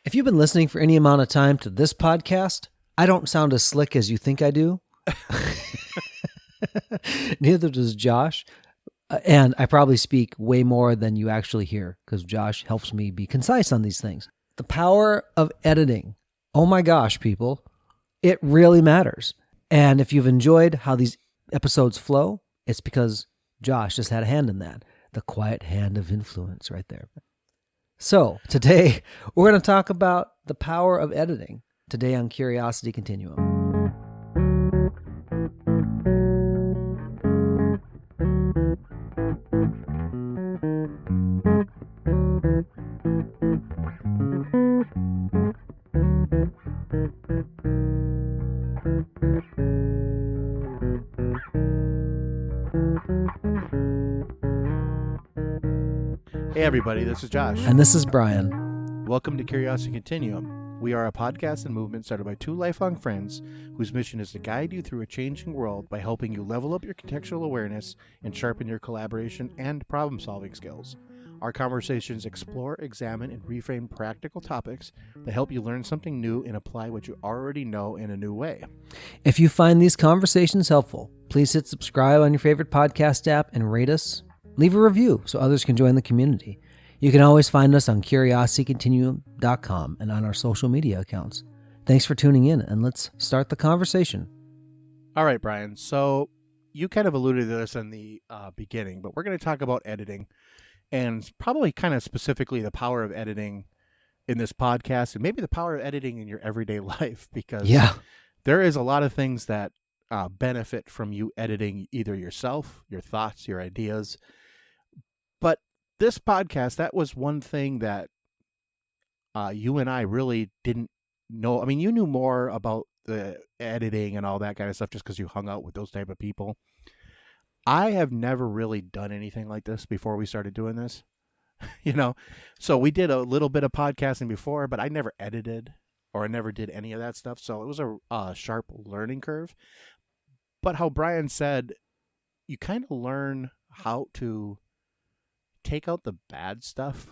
If you've been listening for any amount of time to this podcast, I don't sound as slick as you think I do. Neither does Josh. And I probably speak way more than you actually hear because Josh helps me be concise on these things. The power of editing. Oh my gosh, people. It really matters. And if you've enjoyed how these episodes flow, it's because Josh just had a hand in that. The quiet hand of influence right there. So today we're going to talk about the power of editing. Today on Curiosity Continuum. Hey everybody, this is Josh. And this is Brian. Welcome to Curiosity Continuum. We are a podcast and movement started by two lifelong friends whose mission is to guide you through a changing world by helping you level up your contextual awareness and sharpen your collaboration and problem-solving skills. Our conversations explore, examine, and reframe practical topics that help you learn something new and apply what you already know in a new way. If you find these conversations helpful, please hit subscribe on your favorite podcast app and rate us. Leave a review so others can join the community. You can always find us on curiositycontinuum.com and on our social media accounts. Thanks for tuning in, and let's start the conversation. All right, Brian. So you kind of alluded to this in the beginning, but we're going to talk about editing and probably kind of specifically the power of editing in this podcast and maybe the power of editing in your everyday life because there is a lot of things that benefit from you editing either yourself, your thoughts, your ideas. But this podcast, that was one thing that you and I really didn't know. I mean, you knew more about the editing and all that kind of stuff just because you hung out with those type of people. I have never really done anything like this before we started doing this, So we did a little bit of podcasting before, but I never edited or I never did any of that stuff. So it was a sharp learning curve. But how Brian said, you kind of learn how to take out the bad stuff.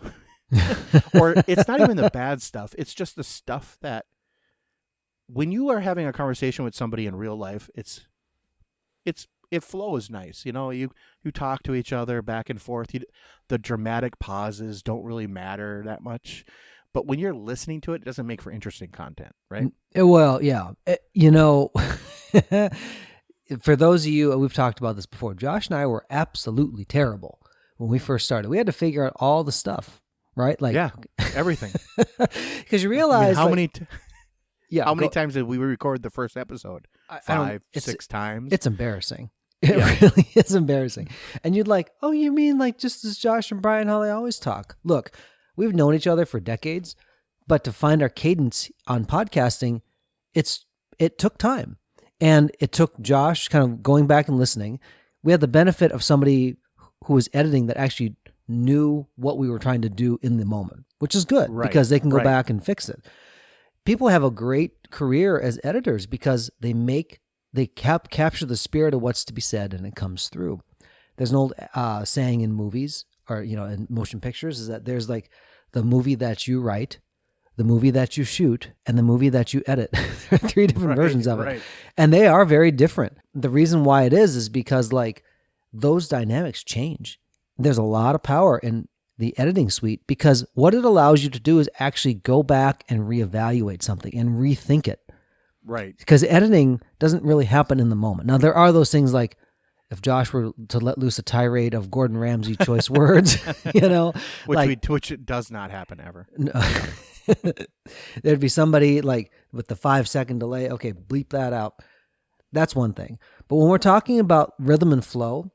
Or it's not even the bad stuff. It's just the stuff that when you are having a conversation with somebody in real life, it flows nice. You talk to each other back and forth. The dramatic pauses don't really matter that much. But when you're listening to it, it doesn't make for interesting content, right? Well, yeah. For those of you, we've talked about this before, Josh and I were absolutely terrible when we first started. We had to figure out all the stuff, right? Everything. Because you realize how many times did we record the first episode? 5, 6 times. It's embarrassing. It really is embarrassing. And you'd oh, you mean just as Josh and Brian, how they always talk? Look, we've known each other for decades, but to find our cadence on podcasting, it took time. And it took Josh kind of going back and listening. We had the benefit of somebody who was editing that actually knew what we were trying to do in the moment, which is good because they can go back and fix it. People have a great career as editors because they capture the spirit of what's to be said and it comes through. There's an old saying in movies or in motion pictures is that there's the movie that you write, the movie that you shoot, and the movie that you edit. There are 3 different versions of it. And they are very different. The reason why it is because those dynamics change. There's a lot of power in the editing suite because what it allows you to do is actually go back and reevaluate something and rethink it. Right. Because editing doesn't really happen in the moment. Now, there are those things if Josh were to let loose a tirade of Gordon Ramsay choice words, which it does not happen ever. No. There'd be somebody with the 5-second delay. Okay, bleep that out. That's one thing. But when we're talking about rhythm and flow,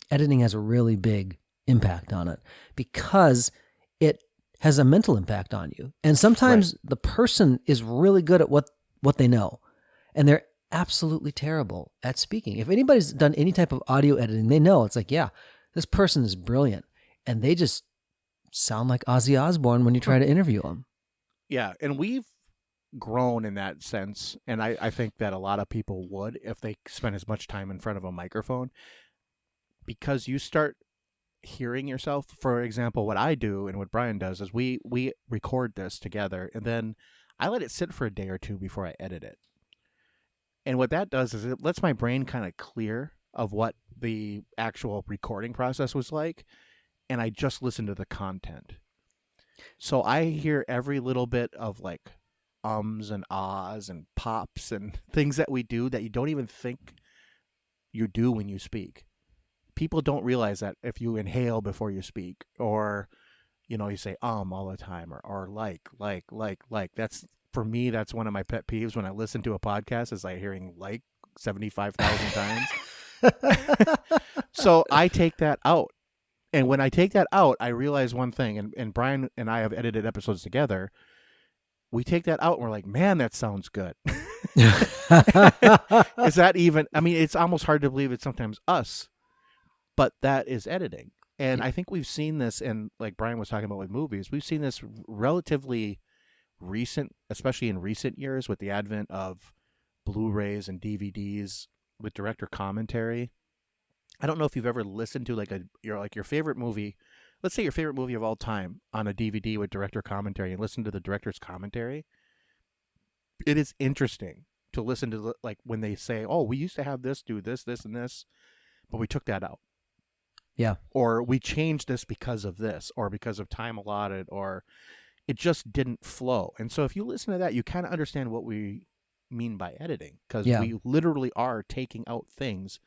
editing has a really big impact on it because it has a mental impact on you. And sometimes the person is really good at what they know, and they're absolutely terrible at speaking. If anybody's done any type of audio editing, they know it's this person is brilliant, and they just sound like Ozzy Osbourne when you try to interview them. Yeah, and we've grown in that sense, and I think that a lot of people would if they spend as much time in front of a microphone, because you start hearing yourself. For example, what I do and what Brian does is we record this together, and then I let it sit for a day or two before I edit it. And what that does is it lets my brain kind of clear of what the actual recording process was like, and I just listen to the content. So I hear every little bit of like ums and ahs and pops and things that we do that you don't even think you do when you speak. People don't realize that if you inhale before you speak, or you say all the time, or like. That's, for me, that's one of my pet peeves when I listen to a podcast, is like hearing like 75,000 times. So I take that out. And when I take that out, I realize one thing, and Brian and I have edited episodes together. We take that out and we're like, man, that sounds good. Is that even, I mean, it's almost hard to believe it's sometimes us, but that is editing. And I think we've seen this, and like Brian was talking about with movies, we've seen this relatively recent, especially in recent years, with the advent of Blu-rays and DVDs with director commentary. I don't know if you've ever listened to your favorite movie, let's say your favorite movie of all time, on a DVD with director commentary, and listen to the director's commentary. It is interesting to listen to, like, when they say, oh, we used to have this, do this, this, and this, but we took that out. Yeah. Or we changed this because of this, or because of time allotted, or it just didn't flow. And so if you listen to that, you kind of understand what we mean by editing, because we literally are taking out things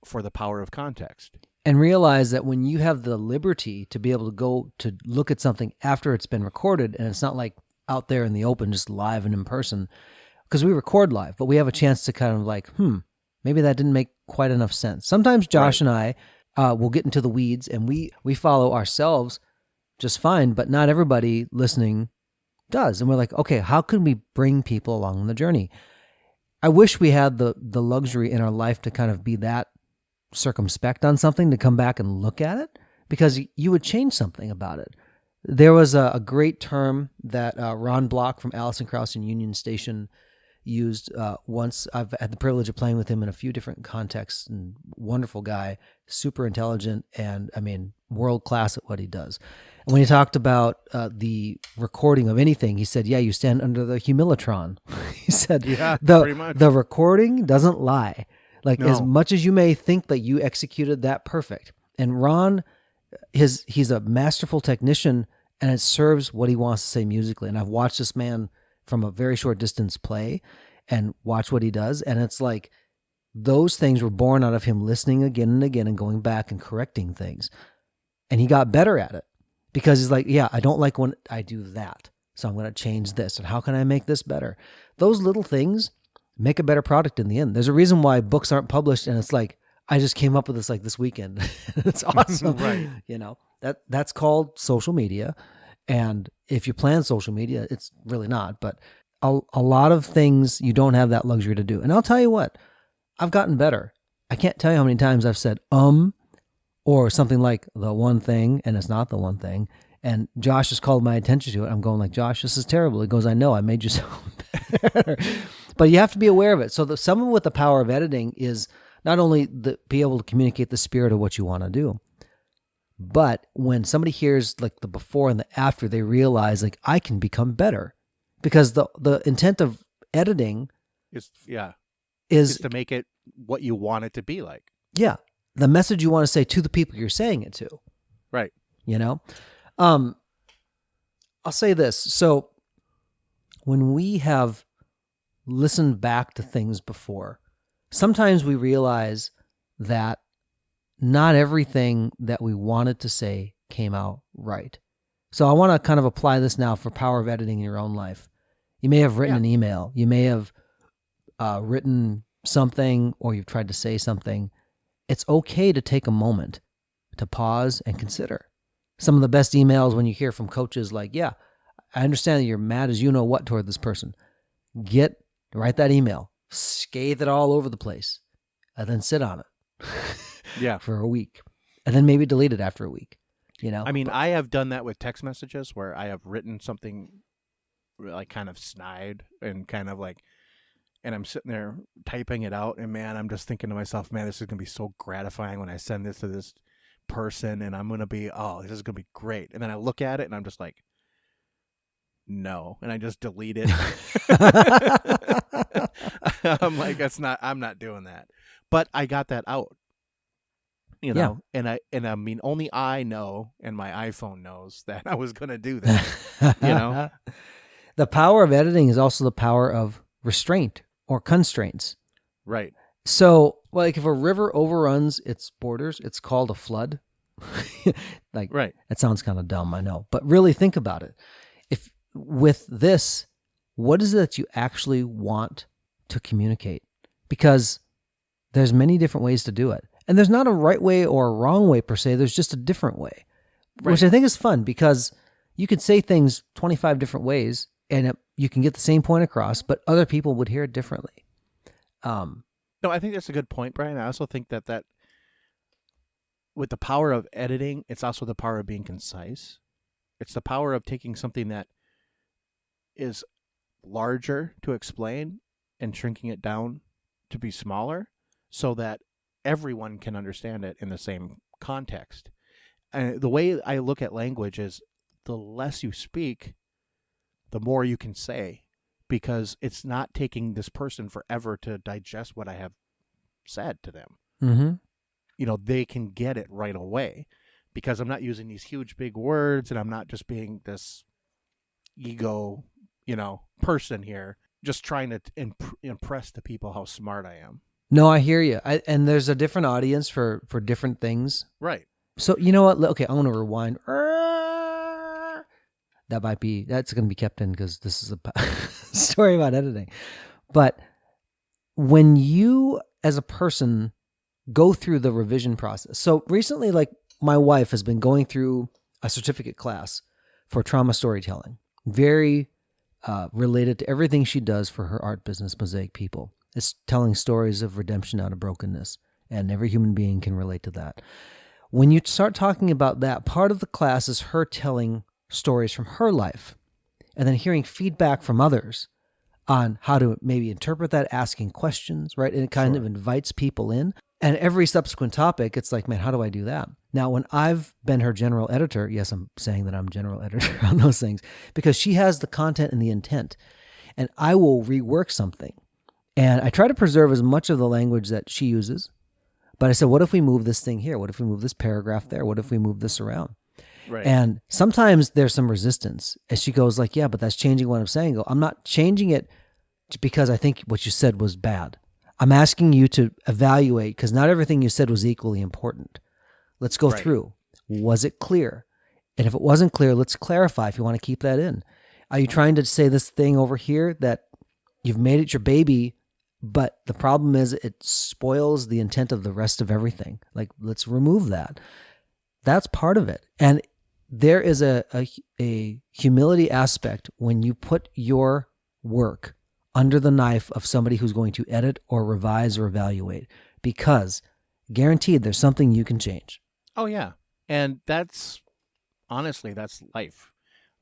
for the power of context. And realize that when you have the liberty to be able to go to look at something after it's been recorded, and it's not like out there in the open, just live and in person, because we record live, but we have a chance to kind of like, maybe that didn't make quite enough sense. Sometimes Josh and I will get into the weeds, and we follow ourselves just fine, but not everybody listening does. And we're like, okay, how can we bring people along the journey? I wish we had the luxury in our life to kind of be that circumspect on something, to come back and look at it, because you would change something about it. There was a great term that Ron Block from Allison Krauss and Union Station used once. I've had the privilege of playing with him in a few different contexts, and wonderful guy, super intelligent, and I mean, world class at what he does. And when he talked about the recording of anything, he said, you stand under the humilitron. He said, pretty much. The recording doesn't lie. Like, as much as you may think that you executed that perfect. And Ron, he's a masterful technician, and it serves what he wants to say musically. And I've watched this man from a very short distance play and watch what he does. And it's like, those things were born out of him listening again and again and going back and correcting things. And he got better at it, because he's like, I don't like when I do that, so I'm going to change this. And how can I make this better? Those little things make a better product in the end. There's a reason why books aren't published, and it's like, I just came up with this like this weekend. It's awesome. Right. That's called social media. And if you plan social media, it's really not. But a lot of things you don't have that luxury to do. And I'll tell you what, I've gotten better. I can't tell you how many times I've said or something like the one thing, and it's not the one thing. And Josh has called my attention to it. I'm going like, Josh, this is terrible. He goes, I know, I made you sound better. But you have to be aware of it. So someone with the power of editing is not only be able to communicate the spirit of what you want to do, but when somebody hears like the before and the after, they realize like, I can become better. Because the intent of editing is to make it what you want it to be like. Yeah. The message you want to say to the people you're saying it to. Right. I'll say this. So when we have listened back to things before, sometimes we realize that not everything that we wanted to say came out right. So I want to kind of apply this now for power of editing in your own life. You may have written an email. You may have written something, or you've tried to say something. It's okay to take a moment to pause and consider. Some of the best emails when you hear from coaches like, I understand that you're mad as you know what toward this person. Write that email, scathe it all over the place, and then sit on it for a week. And then maybe delete it after a week. I mean, I have done that with text messages where I have written something like kind of snide and kind of like, and I'm sitting there typing it out, and man, I'm just thinking to myself, man, this is going to be so gratifying when I send this to this person and I'm going to be, oh, this is going to be great. And then I look at it and I'm just like, no. And I just delete it. I'm like, I'm not doing that. But I got that out, you know, and I mean, only I know, and my iPhone knows that I was going to do that, you know? The power of editing is also the power of restraint or constraints. Right. So, like if a river overruns its borders, it's called a flood. Like, right. That sounds kind of dumb, I know. But really think about it. If with this, what is it that you actually want to communicate? Because there's many different ways to do it. And there's not a right way or a wrong way per se. There's just a different way, which I think is fun because you could say things 25 different ways and you can get the same point across, but other people would hear it differently. No, I think that's a good point, Brian. I also think that with the power of editing, it's also the power of being concise. It's the power of taking something that is larger to explain and shrinking it down to be smaller so that everyone can understand it in the same context. And the way I look at language is the less you speak, the more you can say, because it's not taking this person forever to digest what I have said to them. Mm-hmm. You know, they can get it right away because I'm not using these huge, big words and I'm not just being this ego, person here, just trying to impress the people how smart I am. No, I hear you. And there's a different audience for different things. Right. So you know what? Okay, I want to rewind. That's going to be kept in because this is a story about editing. But when you, as a person, go through the revision process. So recently, like my wife has been going through a certificate class for trauma storytelling, very related to everything she does for her art business, Mosaic People. It's telling stories of redemption out of brokenness, and every human being can relate to that. When you start talking about that, part of the class is her telling stories from her life and then hearing feedback from others on how to maybe interpret that, asking questions, right? And it kind of invites people in. And every subsequent topic, it's like, man, how do I do that? Now, when I've been her general editor, yes, I'm saying that I'm general editor on those things because she has the content and the intent, and I will rework something. And I try to preserve as much of the language that she uses. But I said, what if we move this thing here? What if we move this paragraph there? What if we move this around? Right. And sometimes there's some resistance. And she goes like, yeah, but that's changing what I'm saying. I go, I'm not changing it because I think what you said was bad. I'm asking you to evaluate because not everything you said was equally important. Let's go through. Was it clear? And if it wasn't clear, let's clarify if you want to keep that in. Are you trying to say this thing over here that you've made it your baby, but the problem is it spoils the intent of the rest of everything? Like, let's remove that. That's part of it. And there is a humility aspect when you put your work under the knife of somebody who's going to edit or revise or evaluate, because guaranteed there's something you can change. Oh, yeah. And that's life.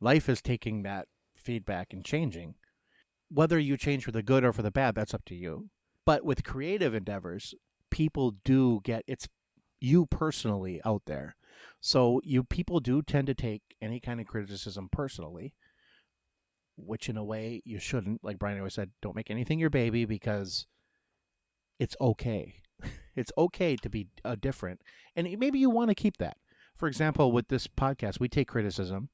Life is taking that feedback and changing. Whether you change for the good or for the bad, that's up to you. But with creative endeavors, people do get, it's you personally out there. So people do tend to take any kind of criticism personally, which in a way you shouldn't. Like Brian always said, don't make anything your baby because it's okay. It's okay to be different. And maybe you want to keep that. For example, with this podcast, we take criticism.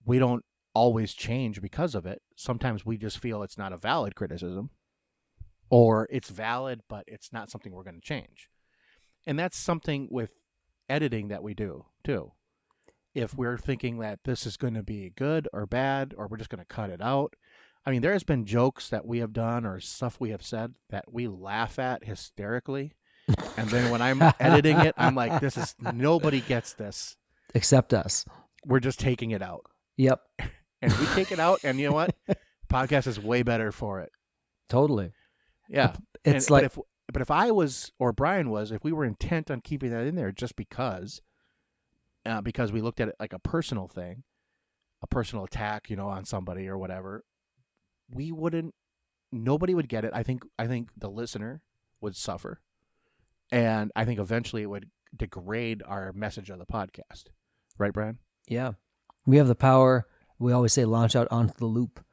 We don't always change because of it. Sometimes we just feel it's not a valid criticism, or it's valid, but it's not something we're going to change. And that's something with editing that we do too. If we're thinking that this is going to be good or bad, or we're just going to cut it out. I mean, there has been jokes that we have done or stuff we have said that we laugh at hysterically. And then when I'm editing it, I'm like, nobody gets this. Except us. We're just taking it out. Yep. And we take it out, and you know what? Podcast is way better for it. Totally. Yeah. It's but if I was, or Brian was, if we were intent on keeping that in there just because we looked at it like a personal thing, a personal attack, on somebody or whatever, nobody would get it. I think the listener would suffer. And I think eventually it would degrade our message of the podcast. Right, Brian? Yeah. We have the power. We always say launch out onto the loop.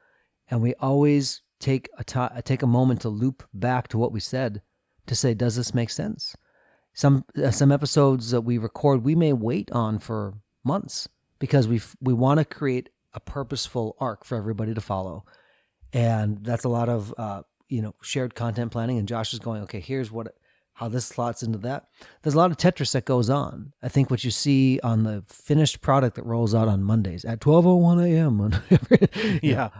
And we always take a moment to loop back to what we said to say, does this make sense? Some episodes that we record, we may wait on for months because we want to create a purposeful arc for everybody to follow. And that's a lot of shared content planning. And Josh is going, okay, here's how this slots into that. There's a lot of Tetris that goes on. I think what you see on the finished product that rolls out on Mondays at 12:01 a.m.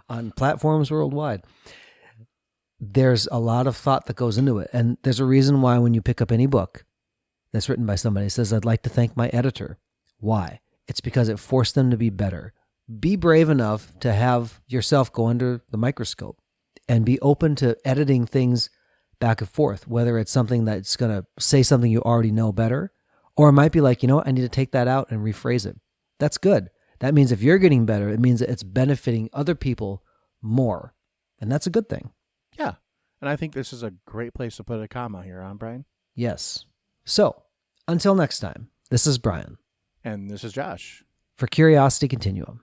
on platforms worldwide, there's a lot of thought that goes into it. And there's a reason why when you pick up any book that's written by somebody, it says, I'd like to thank my editor. Why? It's because it forced them to be better. Be brave enough to have yourself go under the microscope and be open to editing things back and forth, whether it's something that's going to say something you already know better, or it might be like, I need to take that out and rephrase it. That's good. That means if you're getting better, it means that it's benefiting other people more. And that's a good thing. Yeah. And I think this is a great place to put a comma here, huh, Brian? Yes. So, until next time, this is Brian. And this is Josh. For Curiosity Continuum.